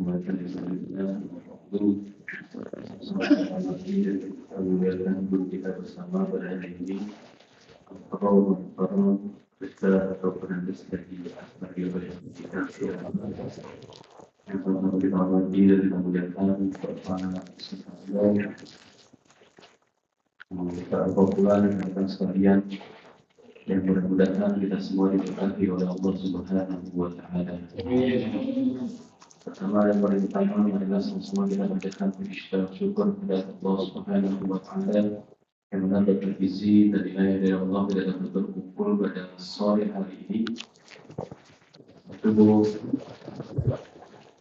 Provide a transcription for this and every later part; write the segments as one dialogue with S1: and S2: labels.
S1: kita bersama pada hari ini Al-Qur'an besar atau penulis dari bagi kita yang pertama kita hormati dan kita muliakan Bapak Subhanahu kita al-Quran dan sekalian yang mudah-mudahan kita semua diberkati oleh Allah Subhanahu wa Ta'ala. Pertama yang paling utama adalah semua kita mengucapkan syukur kepada Allah Subhanahu wa Ta'ala yang mendapat izin dan inayah dari Allah kita dapat berkumpul pada sore hari ini untuk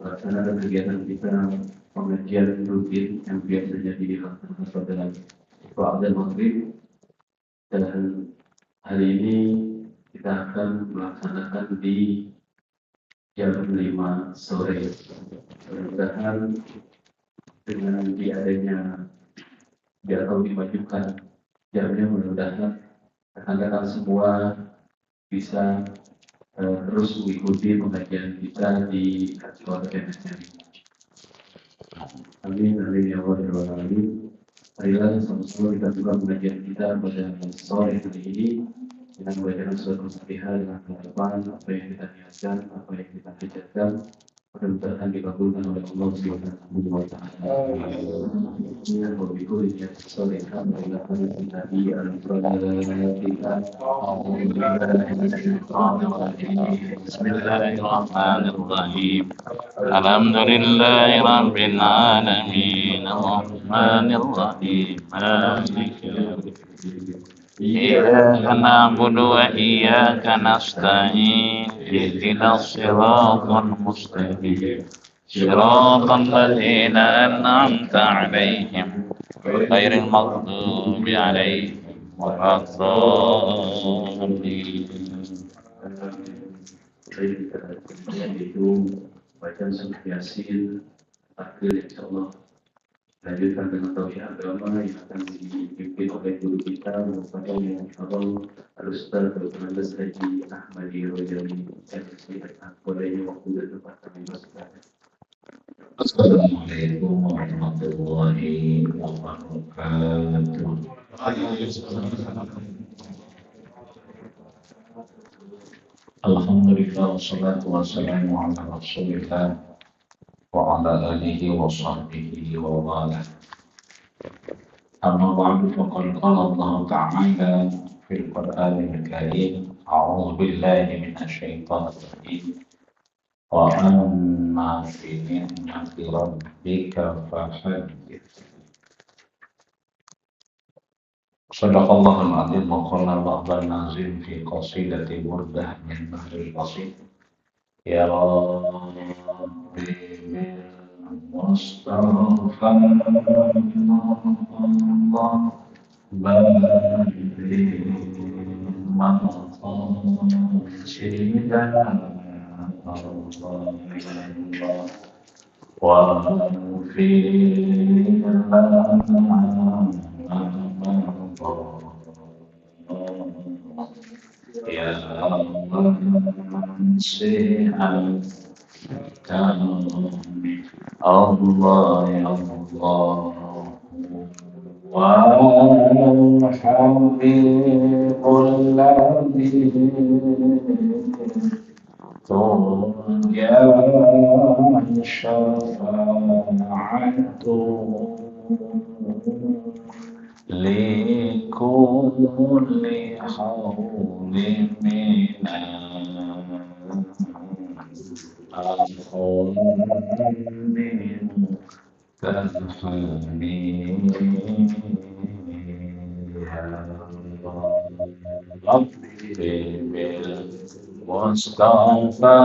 S1: melaksanakan kegiatan kita pengajian rutin yang biasanya dilaksanakan pada Ba'da Maghrib, dan hari ini kita akan melaksanakan di jam 5 sore. Mudah-mudahan dengan diadanya atau dimajukan jamnya, mudah-mudahan rekan-rekan semua bisa terus mengikuti pengajian kita di kantor MSN. Amin, amin ya Allah. Marilah sama-sama kita buka pengajian kita pada sore hari ini dengan membacakan surat Al-Fatihah dengan harapan apa yang kita niatkan, apa yang kita hajatkan, mudah-mudahan dikabulkan oleh Allah Subhanahu wa Ta'ala. Ya wabillahi ya sholihan wa ila nabi al-fatihah.
S2: Bismillahirrahmanirrahim. Alhamdulillahi rabbil alamin. Arrahmanir rahim. Maliki yaumiddin. Iyyaka na'budu wa iyyaka nasta'in. Ihdinas siratal mustaqim. Siratal ladzina an'amta 'alaihim ghairil maghdubi 'alaihim waladdallin.
S1: Yaitu bacaan surat Yasin akhir insyaallah. Lanjutkan dengan tauhid agama yang akan dipimpin oleh guru kita Bapak Al-Muharram Al-Ustaz Dr. Haji Ahmadi Rojali MSc. Boleh waktu dan tempat kami persilakan.
S3: Assalamualaikum warahmatullahi wabarakatuh. Alhamdulillah wassalatu wassalamu ala Rasulillah wa ala alihi wa sahbihi wa wala. Amma ba'du, faqad qala Allah ta'ala fil Qur'anil Karim, a'udzu billahi minasy syaithanir rajim. Wa amma bi ni'mati rabbika fahaddits. Shadaqallahul adzim wa qala Allahul nazim fi qasidati burdah min bahril qasid. Ya Rabbi bil Mustafa Allah bari maqsidana Allah wa fi ya Allah sehat kami Allah ya Allah wa habibul ladzi turja syafa'atu likulli hawlin minan al-khulmin Rabbi bil Mustafa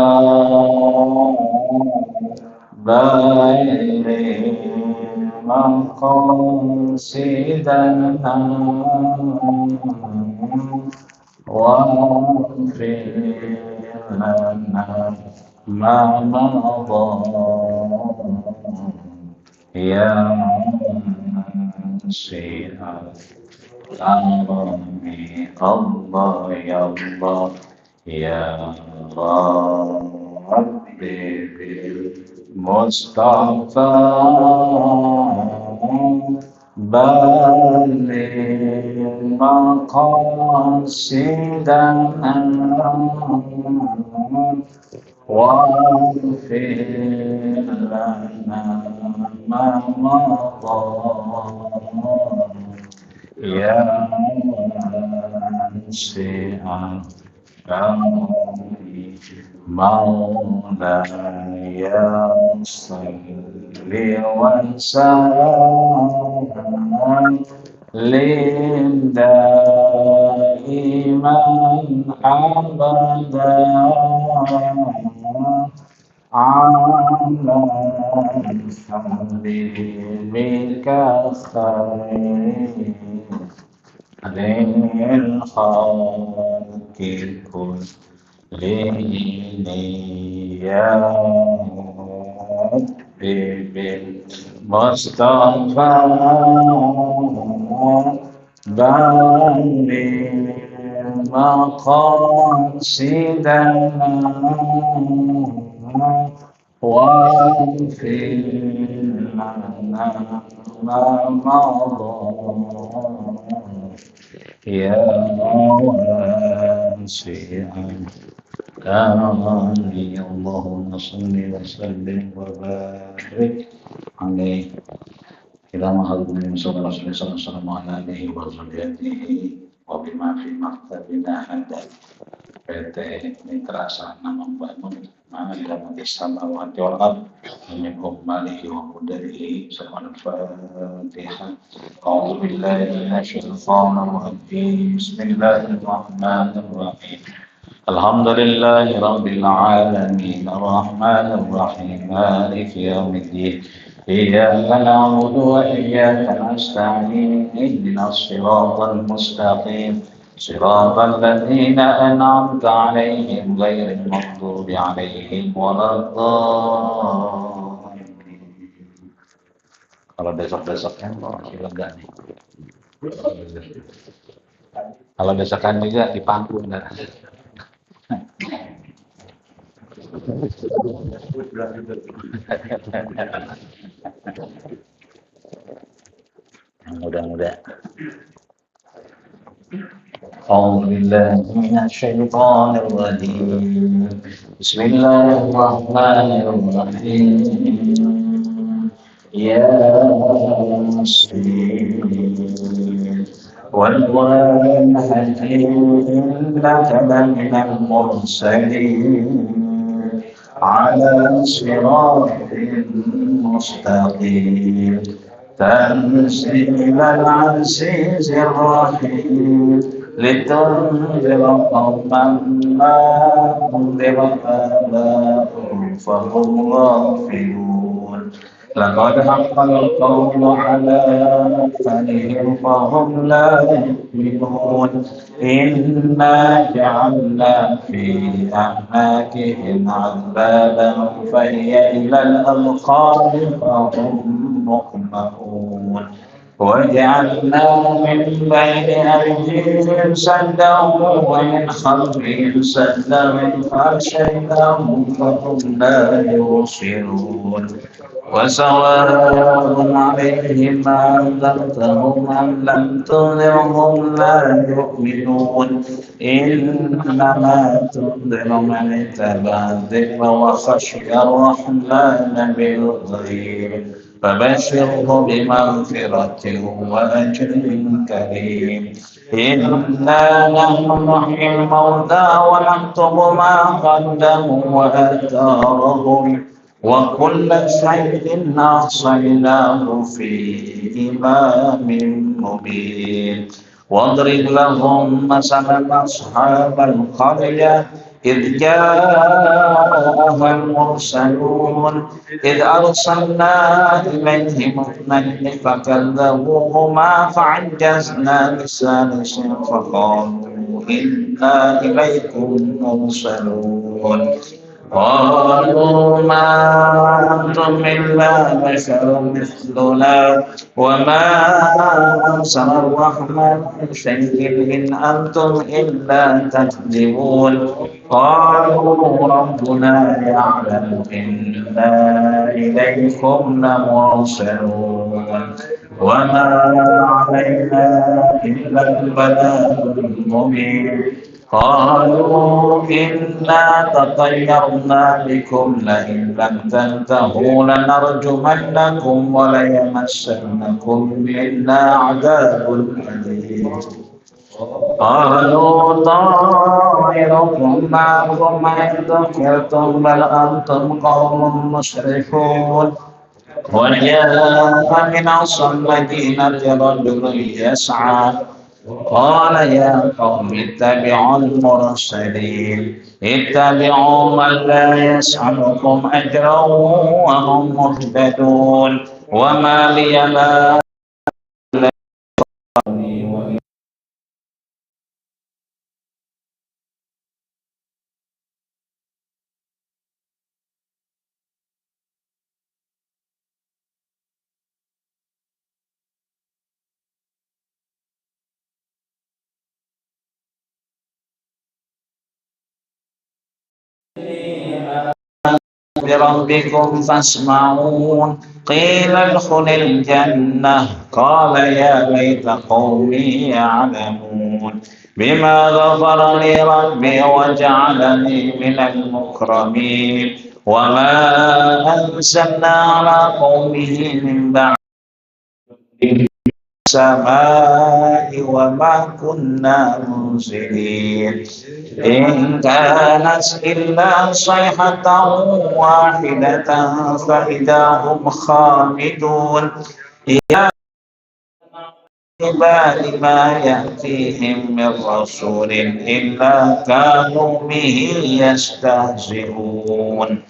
S3: bairi maqsidana wa fir lana ma madha ya syi'at Al-Rami Allah ya Allah ya Rabbi bil Mustafa balik maqasidana واغفر لنا ما مضى يا واسع مولاي صل وسلم دائما أبدا على حبيبك خير للخلق كلهم يا ربي بالمصطفى بلغ مقاصدنا واغفر لنا ما مضى يا واسع كرمي اللهم صل وسلم وبارك عليه إلى محضر صلى الله عليه وسلم وعلى آله وصحبه وبما في مكتبنا هذا PT Mitra Sana membangun Ma'adam Samawati wal Ard min malihi wa mudarihi Subhanal Fatihah. A'udzu billahi minasy syaithanir rajim. Bismillahirrahmanirrahim. Alhamdulillahi rabbil alamin arrahmanir rahim maliki yaumiddin. Iyyaka na'budu wa iyyaka nasta'in ihdinas siratal mustaqim. صراط الذين أنعمت عليهم غير المغضوب عليهم ولا الضالين. Kalau besok-besoknya masih lega nih. Kalau besokan juga di panggung dah. Mudah-mudahan. أعوذ بالله من الشيطان الرجيم بسم الله الرحمن الرحيم يا ياسين والقرآن الحكيم إنك لمن المرسلين على صراط مستقيم تنزيل العزيز الرحيم لتنذر قوما ما أنذر آباؤهم فهم غافلون لقد حق القول على أكثرهم فهم لا يؤمنون إنا جعلنا في أعناقهم أغلالا فهي إلى الأذقان فهم مقمحون وجعلنا من بين أيديهم سدا ومن خلفهم سدا فأغشيناهم فهم لا يبصرون وسواء عليهم أنذرتهم أم لم تنذرهم لا يؤمنون إنما تنذر من اتبع الذكر وخشي الرحمن بالغيب فبشره بمغفرة وأجر كريم إنا نحن نحيي الموتى ونكتب ما قدموا وآثارهم وكل شيء أحصيناه في إمام مبين واضرب لهم مثلا أصحاب القرية إذ جاءها المرسلون إذ أرسلنا إليهم اثنين فكذبوهما فعجزنا بثالث فقالوا إنا إليكم مرسلون قالوا ما أنتم إلا بشر مثلنا وما أرسل الرحمن من شيء إن أنتم إلا تكذبون قالوا ربنا يعلم إنا إليكم لمرسلون وما علينا إلا البلاغ المبين قالوا إنا تطيرنا بكم لئن لم تنتهوا لنرجمنكم وليمسنكم منا عذاب أليم قالوا طائركم معكم إن ذكرتم بل أنتم قوم مسرفون وجاء من أقصى المدينة رجل يسعى قال يا قوم اتبعوا المرسلين اتبعوا من لا يسألكم أجرا وهم مهتدون وما لي لا بربكم فاسمعون قيل ادخل الجنة قال يا ليت قومي يعلمون بما غفر لي ربي وجعلني من المكرمين وما أنزلنا على قومه من بعد السماء وما كنا منزلين إن كانت إلا صيحة واحدة فإذا هم خامدون يا عباد ما يأتيهم من رسول إلا كانوا به يستهزئون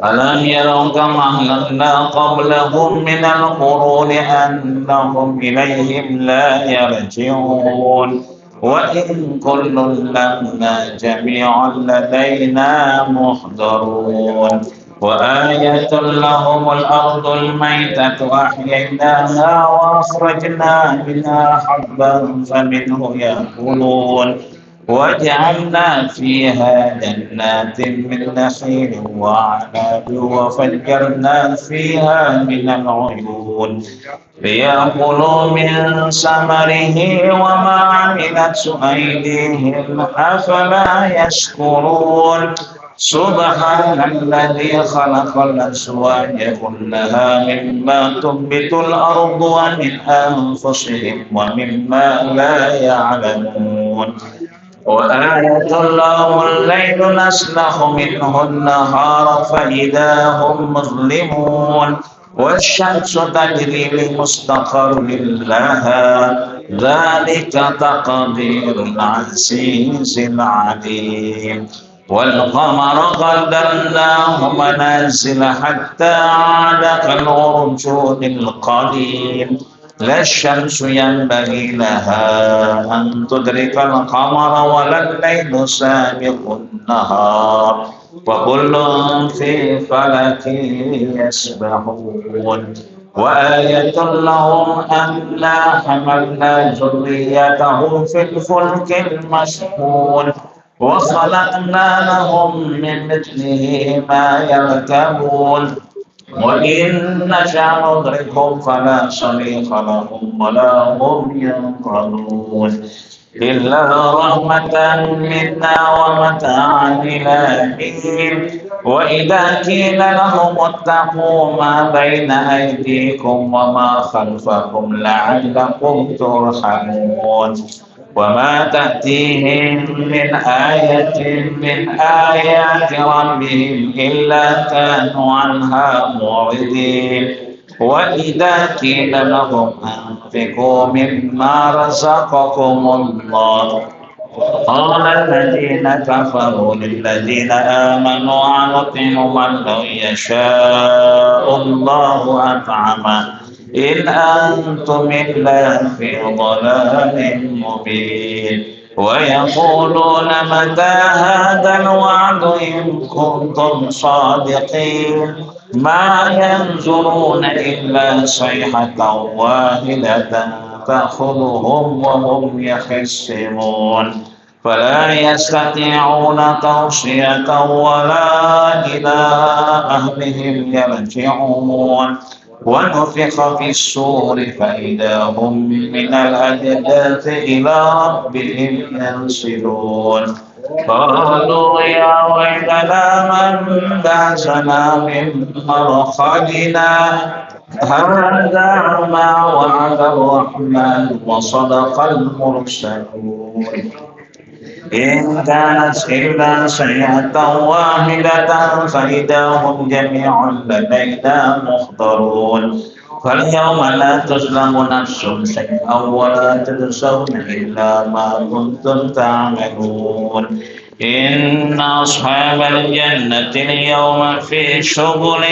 S3: ألم يروا كما أهلكنا قبلهم من القرون أنهم إليهم لا يرجعون وإن كل لما جميع لدينا محضرون وآية لهم الأرض الميتة أحييناها وأخرجنا منها حبا فمنه يأكلون وجعلنا فيها جنات من نخيل وعناب وفجرنا فيها من العيون ليأكلوا من ثمره وما عملت أيديهم أفلا يشكرون سبحان الذي خلق الأزواج كلها مما تنبت الأرض ومن أنفسهم ومما لا يعلمون وآية لهم الليل نسلخ منه النهار فإذا هم مظلمون والشمس تجري لمستقر لها ذلك تقدير العزيز العليم والقمر قدرناه منازل حتى عاد كالعرجون القديم لا الشمس ينبغي لها أن تدرك القمر ولا الليل سابق النهار وكل في فلك يسبحون وآية لهم أنا حملنا ذريتهم في الفلك المشحون وخلقنا لهم من مثله ما يركبون وإن نشأ نضربهم فلا صريخ لهم ولا هم ينقذون إلا رحمة منا ومتاعا إلى حين وإذا قيل لهم اتقوا ما بين أيديكم وما خلفكم لعلكم ترحمون وما تأتيهم من آية من آيات ربهم إلا كانوا عنها معرضين وإذا قيل لهم أنفقوا مما رزقكم الله قال الذين كفروا للذين آمنوا أنطعم من لو يشاء الله أطعمه إن أنتم إلا في ضلال مبين ويقولون متى هذا الوعد إن كنتم صادقين ما ينظرون إلا صيحة واحدة تأخذهم وهم يخصمون فلا يستطيعون توصية ولا إلى أهلهم يرجعون ونفخ في الصور فإذا هم من الأجداث إلى ربهم ينسلون قالوا يا ويلنا من بعثنا من مرقدنا هذا ما وعد الرحمن وصدق المرسلون إن كانت إلا صيحة واحدة فإذا هم جميع لدينا محضرون فاليوم لا تظلم نفس شيئا ولا تجزون إلا ما كنتم تعملون إن أصحاب الجنة اليوم في شغل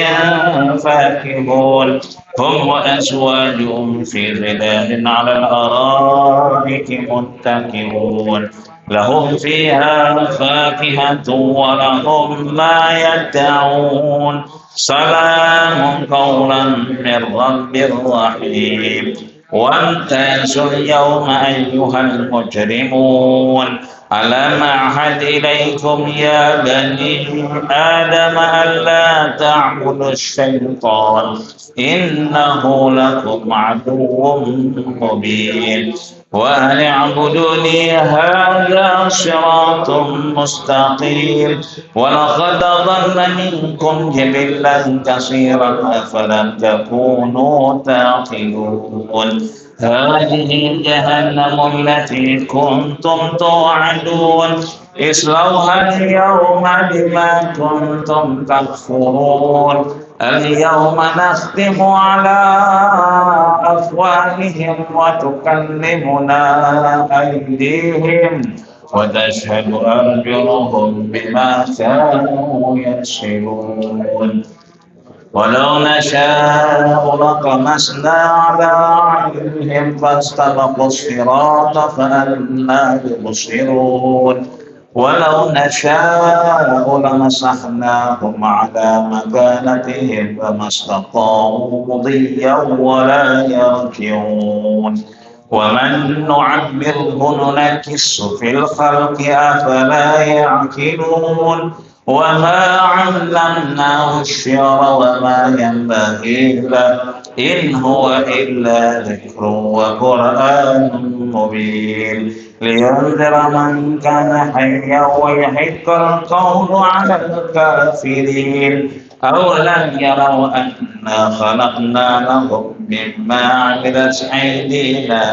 S3: فاكهون هم وأزواجهم في ظلال على الأرائك متكئون لهم فيها فاكهة ولهم ما يدعون سلام قولا من رب رحيم وامتازوا اليوم أيها المجرمون ألم أعهد إليكم يا بني آدم ألا تعبدوا الشيطان إنه لكم عدو مبين وأن اعبدوني هذا صراط مستقيم ولقد ضل منكم جبلا كثيرا أفلم تكونوا تعقلون هذه جهنم التي كنتم توعدون اصلوها اليوم بما كنتم تكفرون اليوم نختم على أفواههم وتكلمنا أيديهم وتشهد أرجلهم بما كانوا يكسبون ولو نشاء لطمسنا على أعينهم فاستبقوا الصراط فأنى يبصرون ولو نشاء لمسحناهم على مكانتهم فما استطاعوا مضيا ولا يرجعون ومن نعمره ننكسه في الخلق أفلا يعقلون وما علمناه الشعر وما ينبغي له إن هو إلا ذكر وقرآن مبين لينذر من كان حيا ويحق القول على الكافرين أولم يروا أنا خلقنا لهم مما عملت أيدينا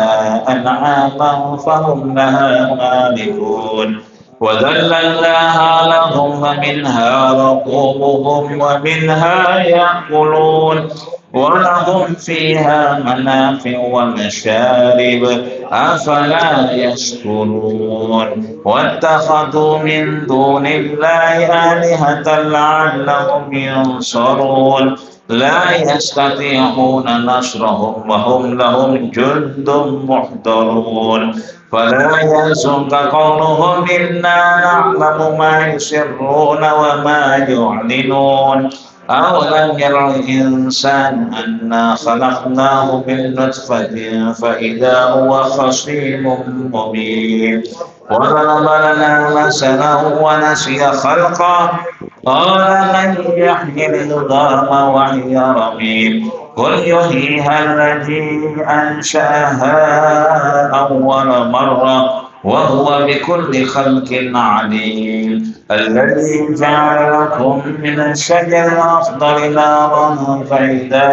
S3: أنعاما فهم لها مالكون وذللناها لهم ومنها ركوبهم ومنها يأكلون ولهم فيها منافع ومشارب أفلا يشكرون واتخذوا من دون الله آلهة لعلهم ينصرون لا يستطيعون نصرهم وهم لهم جند محضرون فلا يحزنك قولهم إنا نعلم ما يسرون وما يعلنون أولم ير الإنسان أنا خلقناه من نطفة فإذا هو خصيم مبين وضرب لنا مثلا ونسي خلقه قال من يحيي العظام وهي رميم قل يحييها الذي أنشأها أول مرة وهو بكل خلق عليم الذي جعل لكم من الشجر الأخضر نارا فإذا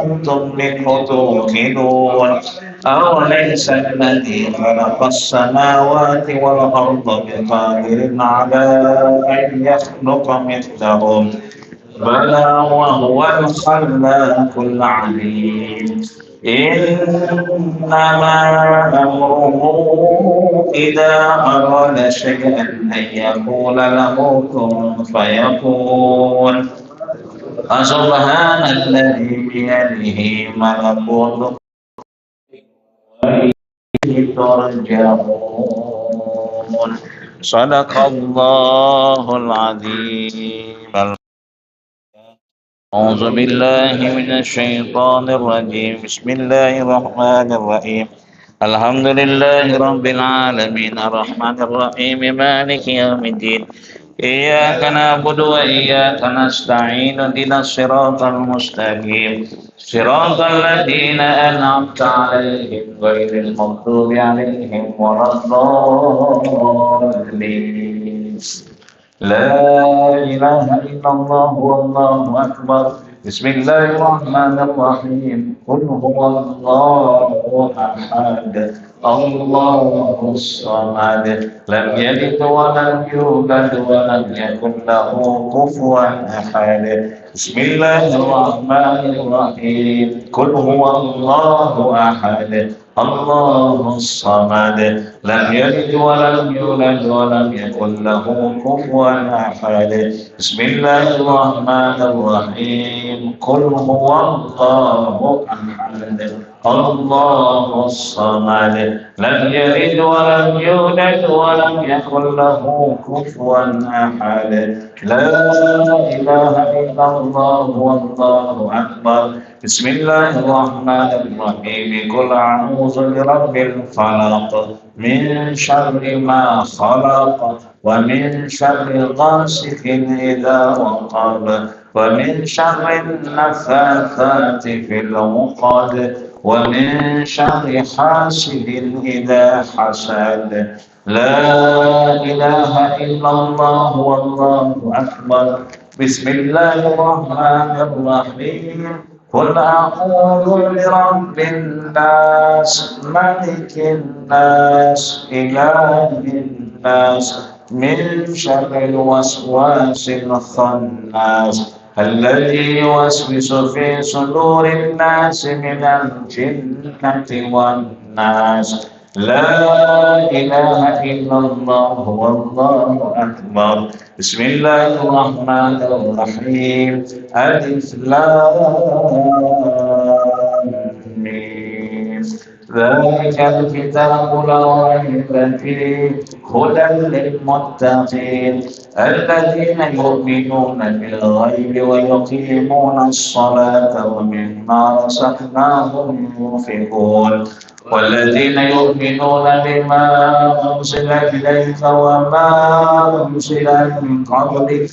S3: أنتم منه توقدون أوليس الذي خلق السماوات والأرض بقادر على أن يخلق مثلهم بلى وهو الخلاق العليم إنما أمره إذا أراد شيئا أن يقول له كن فيكون فسبحان الذي بيده ملكوت وإليه ترجعون صدق الله العظيم. أعوذ بالله من الشيطان الرجيم بسم الله الرحمن الرحيم
S2: الحمد لله رب العالمين الرحمن الرحيم مالك يوم الدين إياك نعبد وإياك نستعين اهدنا الصراط المستقيم صراط الذين أنعمت عليهم غير المغضوب عليهم ولا الضالين لا إله إلا الله والله أكبر بسم الله الرحمن الرحيم قل هو الله أحد الله الصمد لم يلد ولم يولد ولم يكن له كفوا أحد بسم الله الرحمن الرحيم قل هو الله أحد الله الصمد لم يلد ولم يولد ولم يكن له كفوا أحد بسم الله الرحمن الرحيم قل هو الله أحد الله الصمد لم يلد ولم يولد ولم يكن له كفوا أحد لا إله إلا الله والله أكبر بسم الله الرحمن الرحيم قل أعوذ برب الفلق من شر ما خلق ومن شر غاسق إذا وقب ومن شر النفاثات في العقد ومن شر حاسد إذا حسد لا إله إلا الله والله أكبر بسم الله الرحمن الرحيم قل أعوذ برب الناس ملك الناس إله الناس من شر الوسواس الخناس الذي يوسوس في صدور الناس من الجنة والناس لا إله إلا الله والله أكبر بسم الله الرحمن الرحيم ألف لام ميم ذلك الكتاب لا ريب فيه هدى للمتقين الذين يؤمنون بالغيب ويقيمون الصلاة ومما رزقناهم ينفقون والذين يؤمنون بما أنزل إليك وما أنزل من قبلك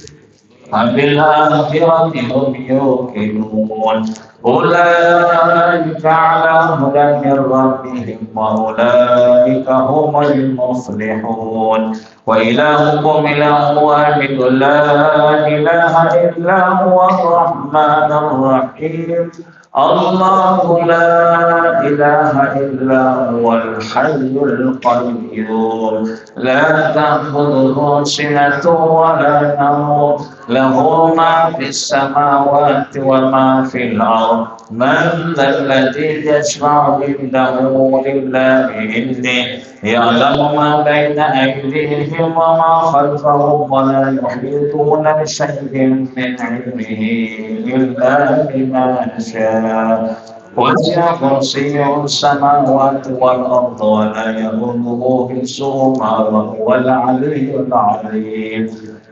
S2: وبالآخرة هم يوقنون أولئك على هدى من ربهم وأولئك هم المفلحون وإلهكم إله واحد لا إله إلا هو الرحمن الرحيم الله لا إله إلا هو الحي القيوم لا تأخذه سنة ولا نوم له ما في السماوات وما في الأرض من ذا الذي يشفع عنده إلا بإذنه يعلم ما بين أيديهم وما خلفهم ولا يحيطون بشيء من علمه إلا بما شاء وسع كرسيه السماوات والأرض ولا يؤوده حفظهما وهو العلي العظيم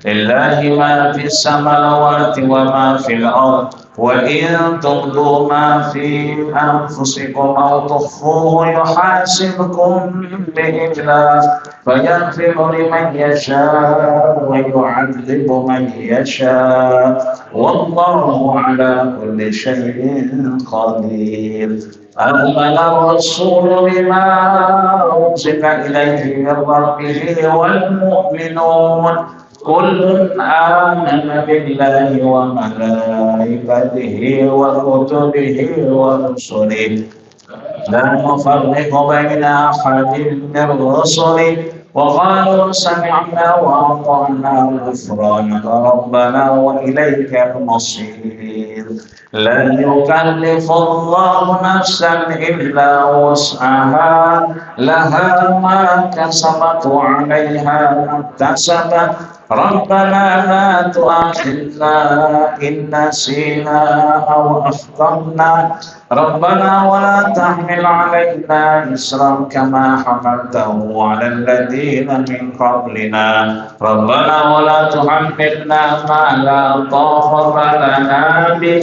S2: لله ما في السماوات وما في الأرض وإن تبدوا ما في أنفسكم أو تخفوه يحاسبكم به الله فيغفر لمن يشاء ويعذب من يشاء والله على كل شيء قدير آمن الرسول بما أنزل إليه من ربه والمؤمنون كل آمن بالله وملائكته وكتبه ورسله لا نفرق بين أحد من رسله وقالوا سمعنا وأطعنا غفرانك ربنا وإليك المصير لا يكلف الله نفسا إلا وسعها لها ما كسبت وعليها ما اكتسبت ربنا لا تؤاخذنا إن نسينا أو أخطأنا ربنا ولا تحمل علينا إصرا كما حملته على الذين من قبلنا ربنا ولا تحملنا ما لا طاقة لنا به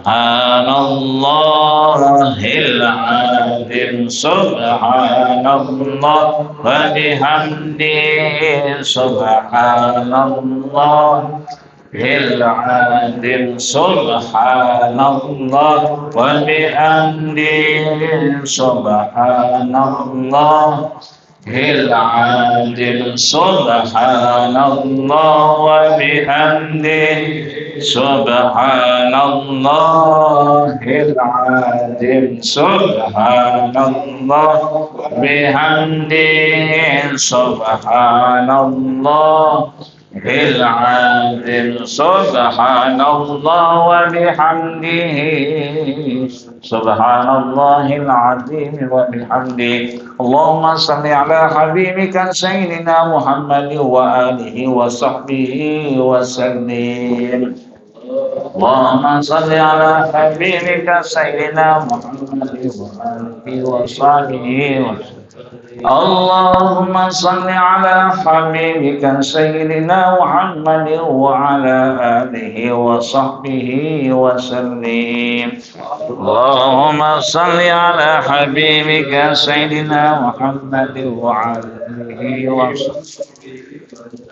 S2: Subhanallahil azim. Subhanallah wa bihamdihi. Subhanallah العظيم سبحان الله وبحمده سبحان الله العظيم سبحان الله وبحمده سبحان الله العظيم سبحان الله وبحمده سبحان الله العظيم سبحان الله وبحمده سبحان الله العظيم وبحمده اللهم صل على حبيبك سيدنا محمد وآله وصحبه وسلم اللهم صل على حبيبك سيدنا محمد وآله وصحبه وسلم اللهم صل على حبيبك سيدنا محمد وعلى آله وصحبه وسلم اللهم صل على حبيبك سيدنا محمد وعلى آله وصحبه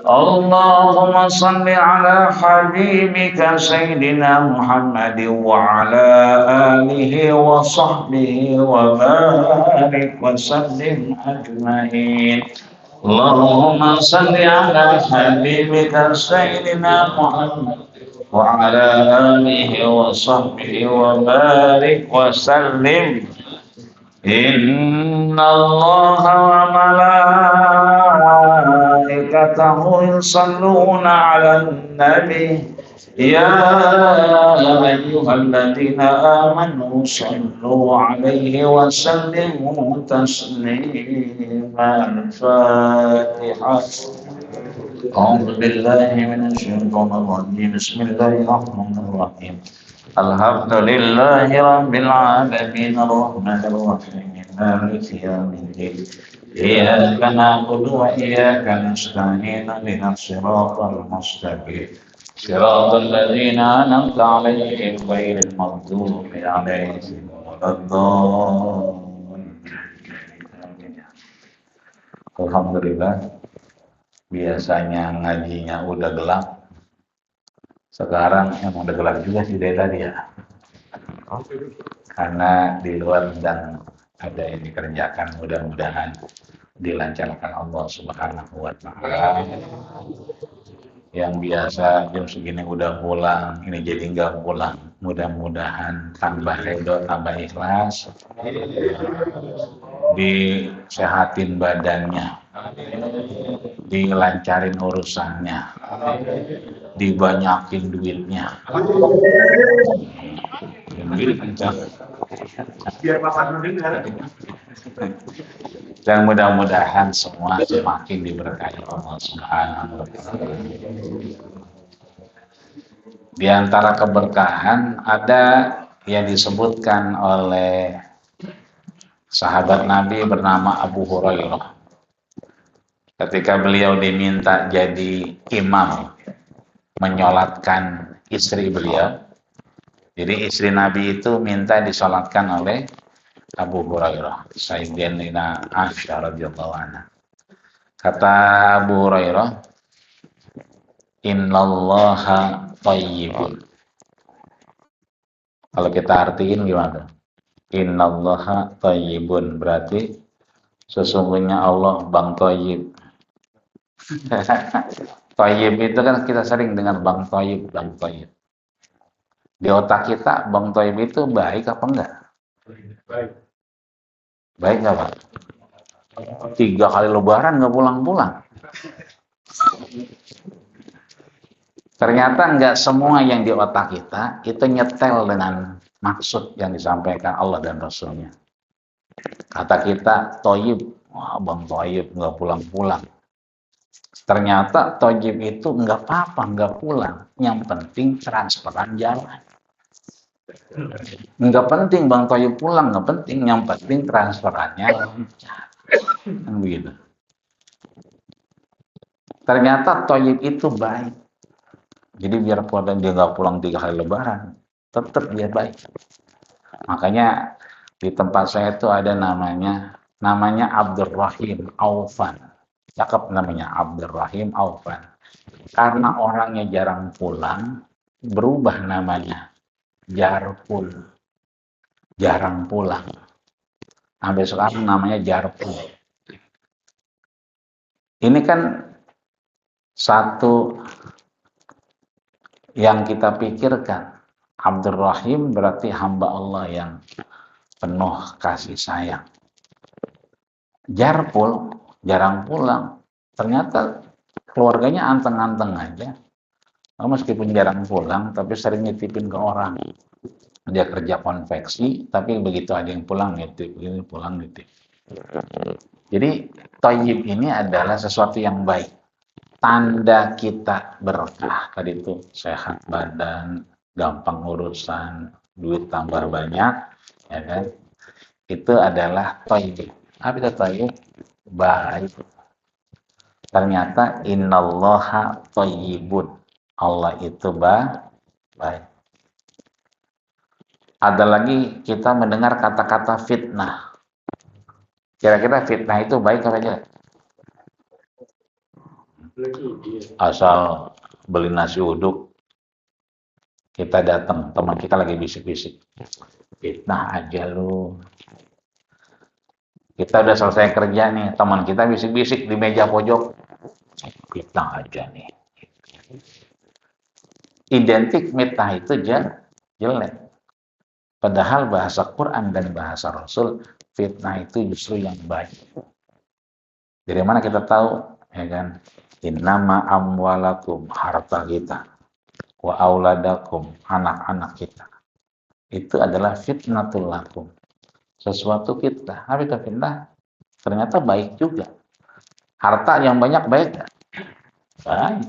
S2: اللهم صل على حبيبك سيدنا محمد وعلى آله وصحبه وبارك وسلم أجمعين اللهم صل على حبيبك سيدنا محمد وعلى آله وصحبه وبارك وسلم إن الله وملائكته يصلون على النبي يا أيها الذين آمنوا صلوا عليه وسلموا تسليما الفاتحة أعوذ بالله من الشيطان الرجيم بسم الله الرحمن الرحيم الحمد لله رب العالمين الرحمن الرحيم مالك يوم الدين إياك نعبد وإياك نستعين اهدنا الصراط المستقيم صراط الذين أنعمت عليهم غير المغضوب عليهم ولا الضالين. Alhamdulillah, biasanya ngajinya udah gelap. Sekarang emang udah gelap juga sih dari tadi ya. Karena di luar sedang ada yang dikerjakan, mudah-mudahan dilancarkan Allah Subhanahu wa Ta'ala. Yang biasa jam segini udah pulang, ini jadi nggak pulang. Mudah-mudahan tambah ridho, tambah ikhlas, disehatin badannya, dilancarin urusannya, dibanyakin duitnya. Biar papan mendengar. Dan mudah-mudahan semua semakin diberkahi Allah Subhanahu wa Ta'ala. Di antara keberkahan ada yang disebutkan oleh sahabat Nabi bernama Abu Hurairah. Ketika beliau diminta jadi imam menyolatkan istri beliau. Jadi istri Nabi itu minta disolatkan oleh Abu Hurairah, Sayyidina Aisyah radhiyallahu anha. Kata Abu Hurairah, "Innallaha thayyibun." Kalau kita artiin gimana? Innallaha thayyibun berarti sesungguhnya Allah Bang Thayyib. Thayyib itu kan kita sering dengar Bang Thayyib, Bang Thayyib. Di otak kita Bang Thayyib itu baik apa enggak? Baik. Baik nggak Pak? 3 kali lebaran nggak pulang-pulang. Ternyata nggak semua yang di otak kita itu nyetel dengan maksud yang disampaikan Allah dan Rasulnya. Kata kita Thayyib, wah Bang Thayyib nggak pulang-pulang. Ternyata Thayyib itu nggak apa-apa nggak pulang. Yang penting transferan jalan. Nggak penting Bang Thayyib pulang, nggak penting. Yang penting transferannya lancar. Kan begitu. Ternyata Thayyib itu baik. Jadi biar dia nggak pulang 3 kali lebaran, tetap dia baik. Makanya di tempat saya itu ada namanya Abdurrahim Aufan. Cakep namanya Abdurrahim Aufan. Karena orangnya jarang pulang, berubah namanya Jarpul. Jarang pulang. Sampai sekarang namanya Jarpul. Ini kan satu yang kita pikirkan. Abdurrahim berarti hamba Allah yang penuh kasih sayang. Jarpul, jarang pulang. Ternyata keluarganya anteng-anteng aja. Meskipun jarang pulang, tapi sering nitipin ke orang. Dia kerja konveksi, tapi begitu ada yang pulang nitip, ini pulang nitip. Jadi thayyib ini adalah sesuatu yang baik. Tanda kita berkah. Tadi itu sehat badan, gampang urusan, duit tambah banyak, ya kan? Itu adalah thayyib. Apa itu thayyib? Baik. Ternyata innallaha thayyibun. Allah itu baik. Ada lagi kita mendengar kata-kata fitnah. Kira-kira fitnah itu baik apa tidak? Asal beli nasi uduk, kita datang, teman kita lagi bisik-bisik. Fitnah aja lu. Kita udah selesai kerja nih, teman kita bisik-bisik di meja pojok. Fitnah aja nih. Identik fitnah itu jelek. Padahal bahasa Quran dan bahasa Rasul, fitnah itu justru yang baik. Dari mana kita tahu? Ya kan? Innama amwalakum, harta kita. Wa auladakum, anak-anak kita. Itu adalah fitnatul lakum. Sesuatu kita. Apa itu fitnah? Ternyata baik juga. Harta yang banyak baik gak? Baik.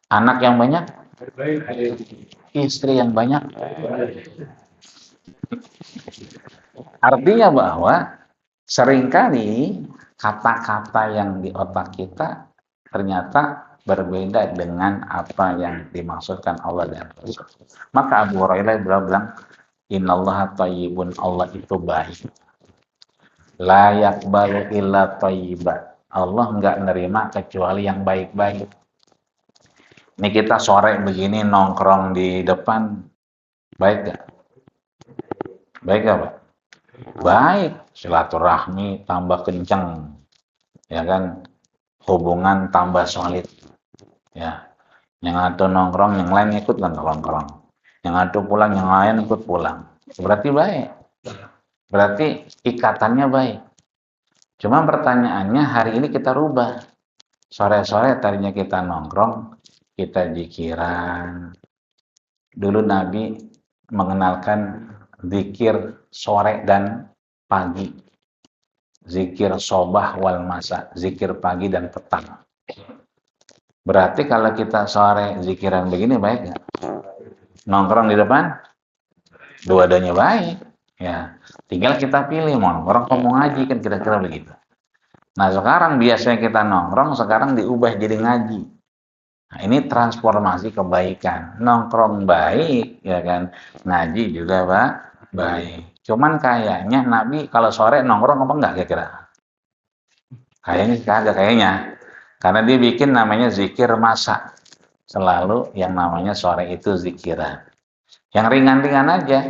S2: Anak yang banyak? Baik. Istri yang banyak? Baik. Artinya bahwa seringkali kata-kata yang di otak kita ternyata berbeda dengan apa yang dimaksudkan Allah dan Rasul. Maka Abu Hurairah bilang, innallaha thayyibun, Allah itu baik. La yaqbalu illa thayyiba. Allah enggak nerima kecuali yang baik-baik. Ini kita sore begini nongkrong di depan, baik gak? Baik gak, Pak? Baik, silaturahmi tambah kencang, ya kan? Hubungan tambah solid, ya. Yang ada nongkrong, yang lain ikut kan nongkrong. Yang ada pulang, yang lain ikut pulang. Berarti baik. Berarti ikatannya baik. Cuma pertanyaannya hari ini kita rubah. Sore-sore tadinya kita nongkrong, kita zikiran. Dulu Nabi mengenalkan zikir sore dan pagi. Zikir sobah wal masa, zikir pagi dan petang. Berarti kalau kita sore zikiran begini baik nggak? Nongkrong di depan, dua-duanya baik. Ya, tinggal kita pilih mau nongkrong atau mau ngaji, kan kira-kira begitu. Nah sekarang biasanya kita nongkrong, sekarang diubah jadi ngaji. Nah, ini transformasi kebaikan. Nongkrong baik, ya kan? Ngaji juga baik. Cuman kayaknya Nabi kalau sore nongkrong apa enggak kira-kira? Kayaknya kagak kayaknya. Karena dia bikin namanya zikir masa. Selalu yang namanya sore itu zikiran. Yang ringan-ringan aja.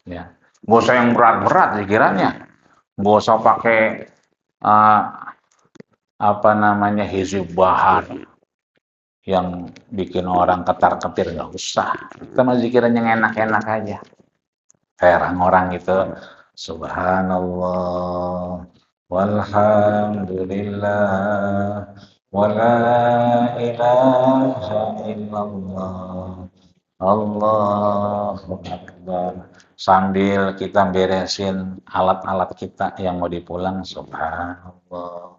S2: Ya. Nggak usah yang berat-berat zikirannya. Nggak usah pakai hizib bahar yang bikin orang ketar-ketir, nggak usah. Kita mah zikiran yang enak-enak aja. Kayak orang itu, subhanallah, walhamdulillah, wala ilaha illallah, Allahu Akbar. Sambil kita beresin alat-alat kita yang mau dipulang, subhanallah,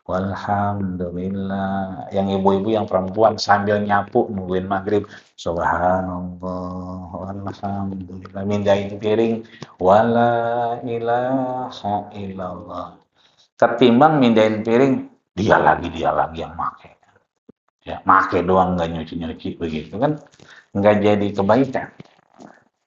S2: walhamdulillah. Yang ibu-ibu yang perempuan sambil nyapu nungguin maghrib, subhanallah, walhamdulillah. Mindahin piring, wala ilaha illallah. Ketimbang mindahin piring, dia lagi yang make. Ya, make doang nggak nyuci-nyuci begitu kan, nggak jadi kebaikan.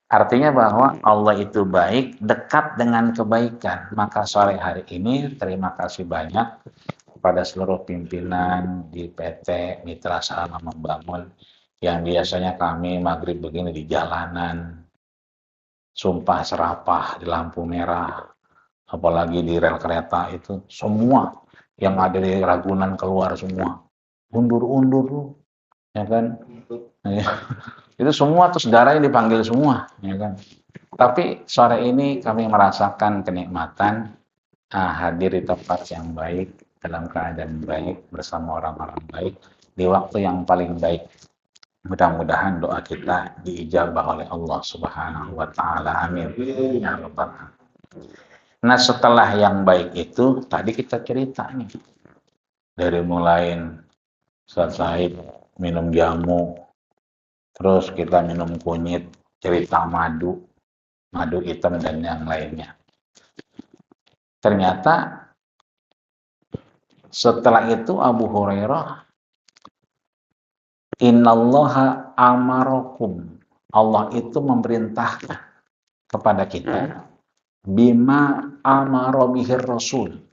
S2: Artinya bahwa Allah itu baik, dekat dengan kebaikan. Maka sore hari ini terima kasih banyak kepada seluruh pimpinan di PT Mitra Sarana Membangun yang biasanya kami maghrib begini di jalanan, sumpah serapah di lampu merah, apalagi di rel kereta itu, semua yang ada di Ragunan keluar semua, undur-undur, ya kan? Itu semua terus darahnya dipanggil semua, ya kan? Tapi sore ini kami merasakan kenikmatan hadir di tempat yang baik, dalam keadaan baik, bersama orang-orang baik, di waktu yang paling baik. Mudah-mudahan doa kita diijabah oleh Allah Subhanahu wa Ta'ala. Amin. Ya Rabbal Alamin. Nah, setelah yang baik itu, tadi kita cerita nih. Dari mulai selesai minum jamu, terus kita minum kunyit, cerita madu hitam dan yang lainnya. Ternyata setelah itu Abu Hurairah, innallaha amarakum, Allah itu memerintahkan kepada kita bima amara bihir rasul.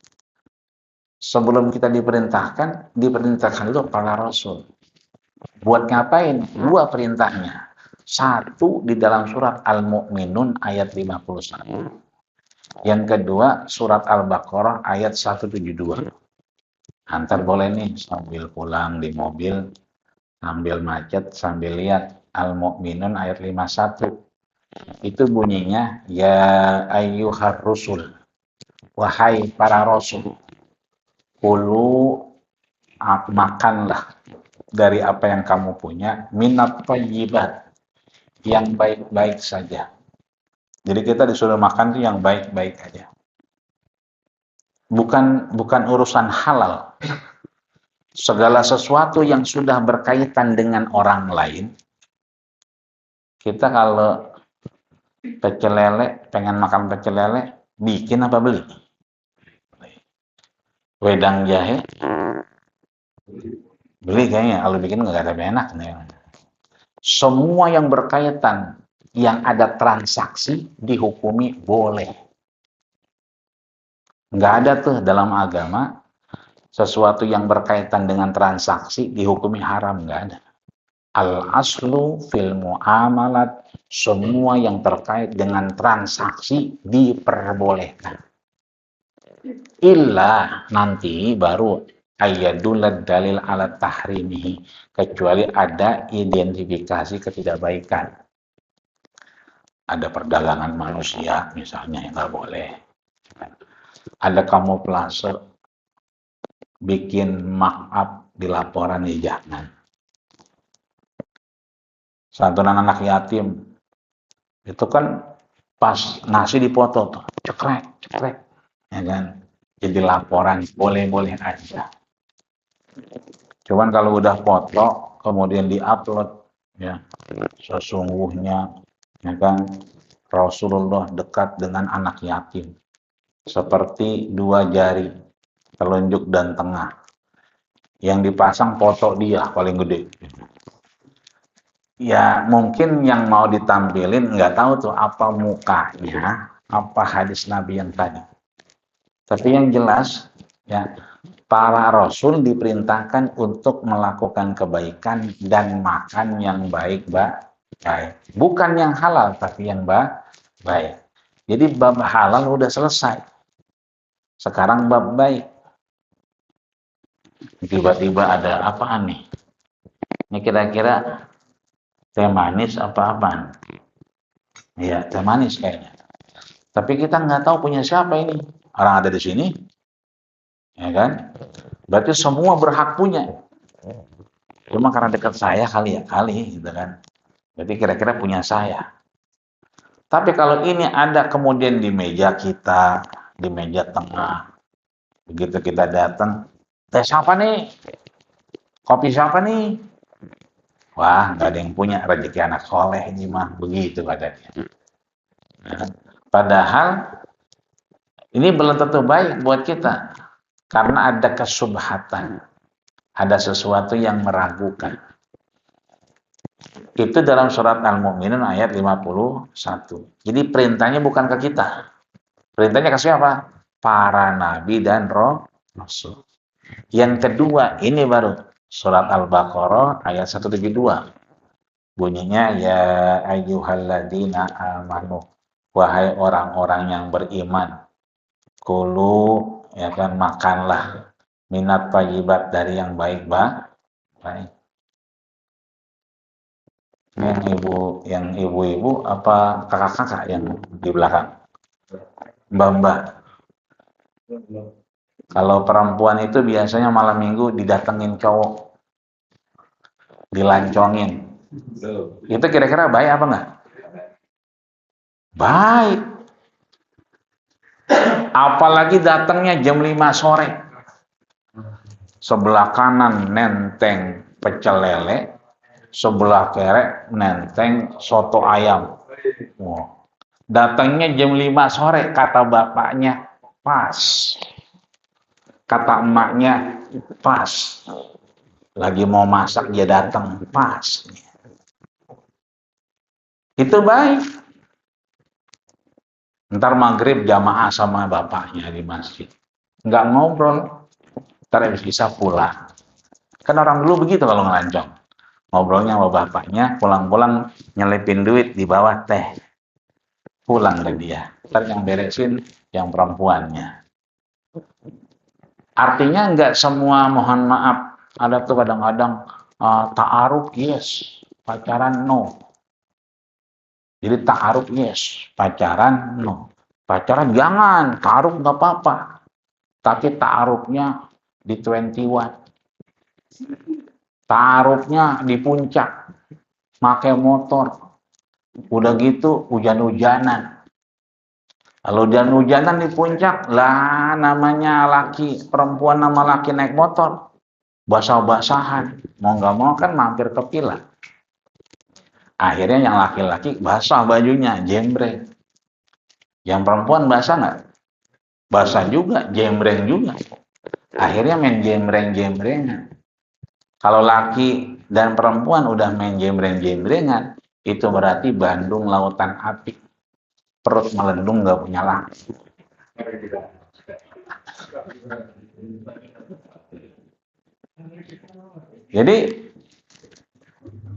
S2: Sebelum kita diperintahkan dulu para rasul. Buat ngapain? Dua perintahnya. Satu di dalam surat Al-Mu'minun ayat 51. Yang kedua surat Al-Baqarah ayat 172. Antar boleh nih sambil pulang di mobil, sambil macet, sambil lihat Al-Mu'minun ayat 51. Itu bunyinya, ya ayyuhar rusul, wahai para rasul, kulu, makanlah dari apa yang kamu punya, minat thayyibat, yang baik-baik saja. Jadi kita disuruh makan tuh yang baik-baik aja. Bukan urusan halal. Segala sesuatu yang sudah berkaitan dengan orang lain, kita kalau pecel lele, pengen makan pecel lele, bikin apa beli? Wedang jahe, beli kayaknya. Kalau bikin nggak ada enak. Semua yang berkaitan, yang ada transaksi, dihukumi boleh. Nggak ada tuh dalam agama, sesuatu yang berkaitan dengan transaksi dihukumi haram, nggak ada. Al-aslu fil muamalat, semua yang terkait dengan transaksi diperbolehkan. Illa nanti baru ayadulad dalil ala tahrimihi, kecuali ada identifikasi ketidakbaikan. Ada perdagangan manusia misalnya yang nggak boleh. Ada kamuflase, bikin markup di laporan, ya jangan. Santunan anak yatim, itu kan pas nasi dipoto tuh, cekrek, ya kan? Jadi laporan, boleh-boleh aja. Cuman kalau udah foto, kemudian diupload, ya, sesungguhnya, ya kan, Rasulullah dekat dengan anak yatim, seperti dua jari, telunjuk dan tengah. Yang dipasang foto dia paling gede. Ya mungkin yang mau ditampilin nggak tahu tuh apa mukanya, apa hadis Nabi yang tadi. Tapi yang jelas, ya, para rasul diperintahkan untuk melakukan kebaikan dan makan yang baik. Bukan yang halal, tapi yang baik. Jadi bab halal udah selesai. Sekarang bab baik. Tiba-tiba ada apaan nih? Ini kira-kira teh manis apa-apaan? Ya, teh manis kayaknya. Tapi kita nggak tahu punya siapa ini. Orang ada di sini, ya kan? Berarti semua berhak punya. Cuma karena dekat saya kali, gitu kan? Berarti kira-kira punya saya. Tapi kalau ini ada kemudian di meja kita, di meja tengah, begitu kita datang, teh siapa nih? Kopi siapa nih? Wah, nggak ada yang punya, rezeki anak soleh ini mah, begitu katanya. Nah, padahal ini belum tentu baik buat kita, karena ada kesubhatan, ada sesuatu yang meragukan. Itu dalam surat Al-Mu'minun ayat 51. Jadi perintahnya bukan ke kita. Perintahnya ke siapa? Para nabi dan rasul. Yang kedua, ini baru surat Al-Baqarah ayat 172. Bunyinya ya ayyuhalladzina amanu, wahai orang-orang yang beriman, kulu, ya kan, makanlah minat thayyibat, dari yang baik. Yang ibu-ibu apa kakak-kakak yang di belakang? Mbak-mbak. Kalau perempuan itu biasanya malam minggu didatengin cowok, dilancongin. Itu kira-kira baik apa enggak? Baik. Apalagi datangnya jam 5 sore. Sebelah kanan nenteng pecel lele, sebelah kiri nenteng soto ayam. Wow. Datangnya jam 5 sore, kata bapaknya pas. Kata emaknya pas. Lagi mau masak dia datang pas. Itu baik. Ntar maghrib jamaah sama bapaknya di masjid. Nggak ngobrol. Ntar habis bisa pulang. Kan orang dulu begitu kalau ngelancong. Ngobrolnya sama bapaknya, pulang-pulang nyelipin duit di bawah teh. Pulang deh dia. Ntar yang beresin yang perempuannya. Artinya nggak semua, mohon maaf, ada tuh kadang-kadang ta'aruf yes, pacaran no. Jadi ta'aruf yes, pacaran no. Pacaran jangan, ta'aruf nggak apa-apa. Tapi ta'arufnya di 21. Ta'arufnya di puncak, pakai motor. Udah gitu hujan-hujanan. Kalau hujan-hujanan di puncak, lah namanya laki, perempuan sama laki naik motor. Basah-basahan. Mau nggak mau kan mampir ke villa. Akhirnya yang laki-laki basah bajunya, jembreng. Yang perempuan basah nggak? Basah juga, jembreng juga. Akhirnya main jembreng-jembrengan. Kalau laki dan perempuan udah main jembreng-jembrengan, itu berarti Bandung lautan api. Perut melendung nggak punya laki. Jadi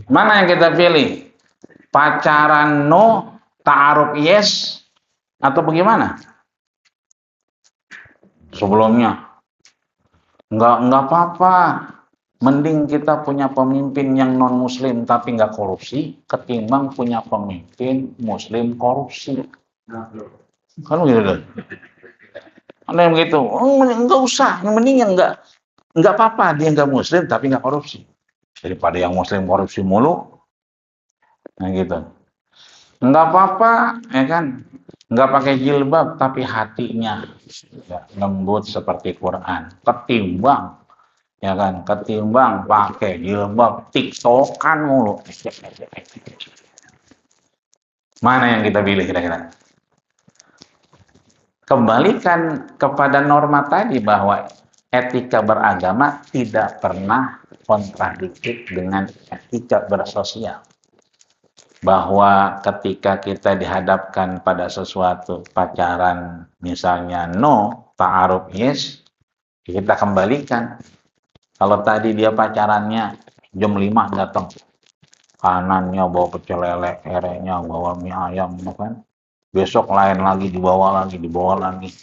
S2: mana yang kita pilih? Pacaran no, ta'aruf yes, atau bagaimana? Sebelumnya nggak apa-apa. Mending kita punya pemimpin yang non muslim tapi nggak korupsi, ketimbang punya pemimpin muslim korupsi. Kan begitu. Ada yang begitu. Oh, nggak usah, yang mending yang nggak apa-apa dia nggak muslim tapi nggak korupsi. Daripada yang muslim korupsi mulu, nah gitu. Nggak apa-apa, ya kan? Nggak pakai jilbab tapi hatinya ya, lembut seperti Quran. Ketimbang, ya kan? Ketimbang pakai jilbab tiktokan mulu. Mana yang kita pilih kira-kira? Kembalikan kepada norma tadi bahwa etika beragama tidak pernah kontradiktif dengan etika bersosial. Bahwa ketika kita dihadapkan pada sesuatu, pacaran misalnya no, ta'aruf yes, kita kembalikan. Kalau tadi dia pacarannya jam 5 datang, kanannya bawa pecel lele, kirinya bawa mie ayam, kan? Besok lain lagi, dibawa lagi.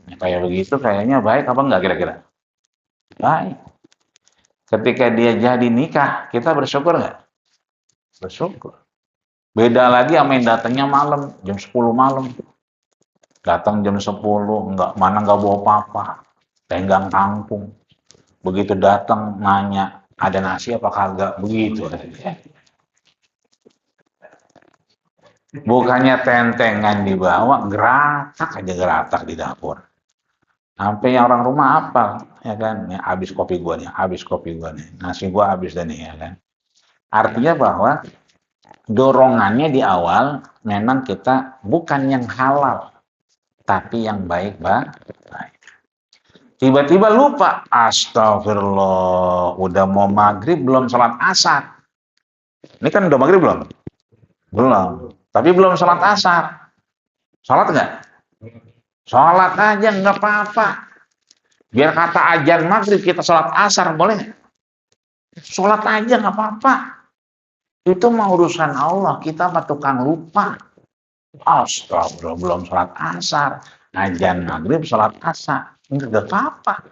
S2: Ya, kayak begitu kayaknya baik apa enggak kira-kira? Baik. Ketika dia jadi nikah, kita bersyukur enggak? Bersyukur. Beda lagi sama yang datangnya malam, jam 10 malam. Datang jam 10, enggak bawa apa-apa. Tenggang kampung. Begitu datang nanya, ada nasi apa kagak? Begitu. Bukannya tentengan dibawa, geratak di dapur. Sampai yang orang rumah apa, ya kan? Ya, habis kopi gua nih, nasi gua habis dan nih, ya kan? Artinya bahwa dorongannya di awal memang kita bukan yang halal, tapi yang baik. Tiba-tiba lupa, astagfirullah, udah mau maghrib belum sholat asar. Ini kan udah maghrib belum? Belum. Tapi belum sholat asar. Sholat nggak? Sholat aja nggak apa-apa. Biar kata ajan maghrib kita sholat asar, boleh nggak? Sholat aja nggak apa-apa. Itu mah urusan Allah. Kita mah tukang lupa. Astagfirullah, belum sholat asar. Ajan maghrib sholat asar. Nggak apa-apa.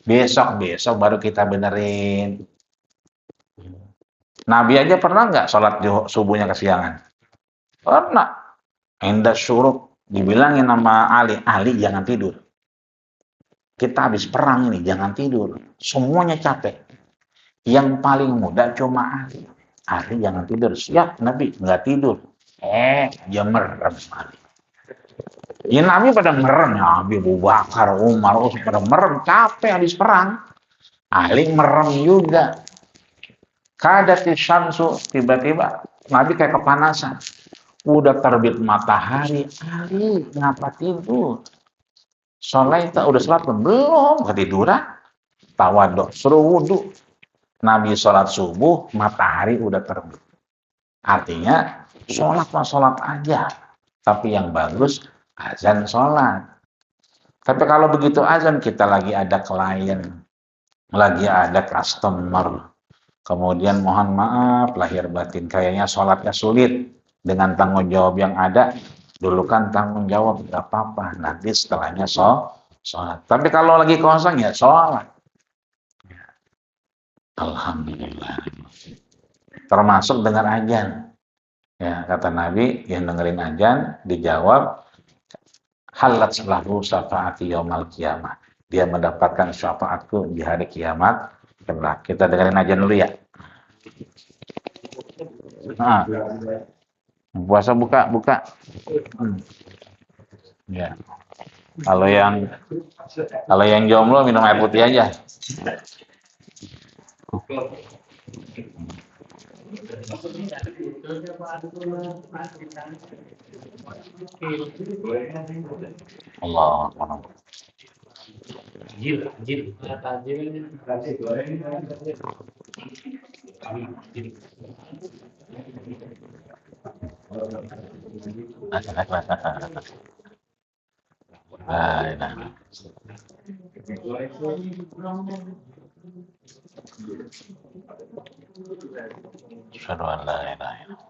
S2: Besok baru kita benerin. Nabi aja pernah nggak sholat subuhnya kesiangan? Pernah. Indah syuruk. Dibilangin sama Ali jangan tidur. Kita habis perang ini, jangan tidur. Semuanya capek. Yang paling muda cuma Ali. Ali jangan tidur. Siap, Nabi, nggak tidur. Dia merem Ali. Ya Nabi pada merem. Nabi, Abu Bakar, Umar, pada merem. Capek habis perang. Ali merem juga. Kadati syamsu, tiba-tiba Nabi kayak kepanasan. Udah terbit matahari, Ali ngapa tidur? Sholat udah sholat belum? Ketiduran? Tawaduk, suruh wudhu. Nabi sholat subuh, matahari udah terbit. Artinya sholat aja. Tapi yang bagus azan sholat. Tapi kalau begitu azan kita lagi ada klien, lagi ada customer. Kemudian mohon maaf lahir batin kayaknya sholatnya sulit. Dengan tanggung jawab yang ada, dulu kan tanggung jawab nggak apa-apa. Nanti setelahnya sholat. Tapi kalau lagi kosong ya sholat. Alhamdulillah. Termasuk dengan ajan. Ya, kata Nabi yang dengerin ajan dijawab halat lahu syafaati yaumal qiyamah. Dia mendapatkan syafaatku di hari kiamat. Kita dengerin ajan dulu ya. Nah, puasa buka. Ya. Kalau yang jomblo minum air putih aja. Allah. Asyhadu an la ilaha illallah.